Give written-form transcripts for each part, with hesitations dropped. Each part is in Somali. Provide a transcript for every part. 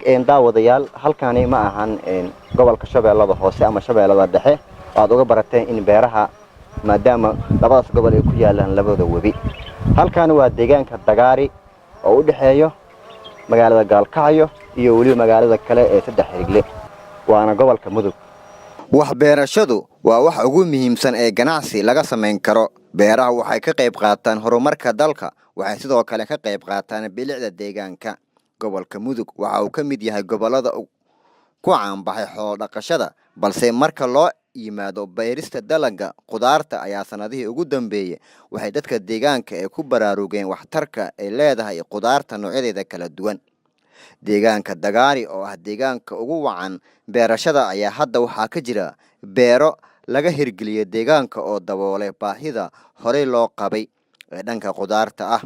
daawadayaal halkaani ma ahan gobolka Shabeellada Hoose ama Shabeellada Dhexe aad uga barateen in beeraha maadaama labadaas gobol ay ku yaalaan labada webi halkaani waa deegaanka Dagaari oo u dhaxeeyo magaalada Gaalkacyo iyo wali magaalada kale ee Saddex Xirigle waana gobolka Mudug wax beerashadu waa wax ugu muhiimsan ee ganacsi laga sameyn karo beeraha waxay ka qayb qaataan horumarka dalka waxay sidoo kale ka qayb qaataan bilicda deegaanka gobolka Mudug waxa uu ka mid yahay gobolada ku caan baxay xoolo dhaqashada balse marka loo yimaado beerista dalagga qudaarta ayaa sanadihii ugu dambeeyay waxay dadka deegaanka ee ku baraarugeen waxtarka ay leedahay qudaarta noocyadeeda kala duwan deegaanka Dagaari oo ah deegaanka ugu wacan beerashada ayaa hadda waxa ka jira beero laga hirgeliyay deegaanka oo daboolay baahida hore loo qabay ee dhanka qudaarta ah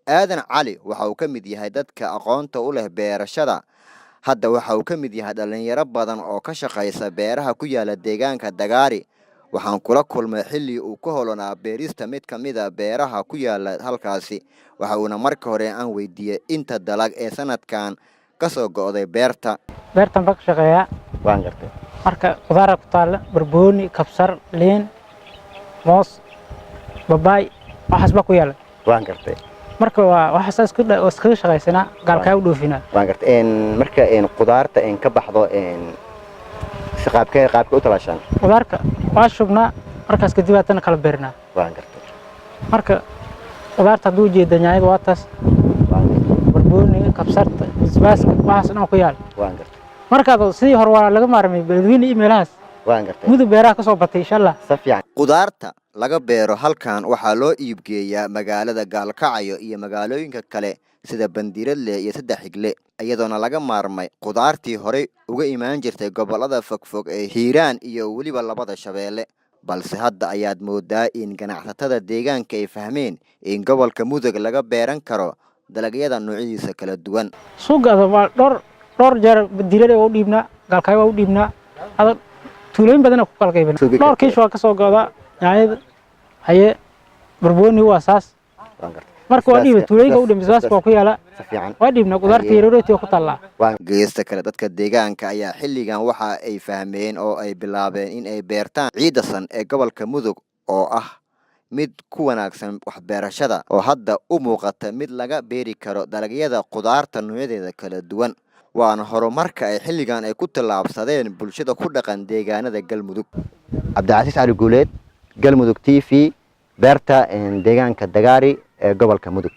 aadan cali waxa uu ka mid yahay dadka aqoonta u leh beerashada hadda waxa uu ka mid yahay dhalinyaro badan oo ka shaqeysa beeraha ku yaala deegaanka Dagaari waxaan kula kulmay xilli uu ka holonaa beerista mid ka mid ah beeraha ku yaala halkaasi waxa uu marka hore aan weydiiyay inta dalag ee sanadkan ka soo go'day beertan baa ka shaqeeya waan gartay marka qudaar ku taal barbooni kabsar liin moos babaay waxaas ba ku yaala waan gartay marka waxa iska shaqeysana Gaalkacyo u dhoofina waan gartay marka qudaarta ka baxdo qaabka u talashan qudaarka waa shubna markaas kadib aad kala beerna waan gartay marka qudaarta duu jeedanyayada waa taas barbooni kabsarta basbaaska waxaas dhan ku yaal waan gartay marka sidii hore waa laga maarmay beledweyne emailhaas waan gartay muddo beeraha ka soo batay insha Allah safiyan qudaarta laga beero halkan waxaa loo iibgeeyaa magaalada Gaalkacyo iyo magaalooyinka kale sida Bandiradle iyo Saddex Xigle iyadoona laga maarmay qudaartii hore uga imaan jirtay gobolada fogfog ee Hiiraan iyo waliba labada Shabeelle balse hadda ayaad moodaa in ganacsatada deegaanka ay fahmeen in gobolka Mudug laga beeran karo dalagyada noocyadiisa kala duwan suuqa waa dhowr jeer Bandiradle oo dhiibna Gaalkacyo oo dhiibna hada tuulooyin badan ku kala qaybina dhowr kiish waa ka soo go'da yaayada haye barbooni waa saas marka waa dhiibay tuulooyinka u dhimis baas ku yaala safiican waa dhiibna qudaarta yarooti ku taala geesta kale dadka deegaanka ayaa xilligan waxa ay fahmeen oo ay bilaabeen in ay beertaan ciidasan ee gobolka Mudug oo ah mid ku wanaagsan wax beerashada oo hadda u muuqata mid laga beeri karo dalagyada qudaarta noocyadeeda kala duwan waana horumarka ay xilligan ay ku tallaabsadeen bulshada ku dhaqan deegaanada Galmudug Cabdicasiis Ali Guuleed Galmudug TV beerta deegaanka Dagaari ee gobolka Mudug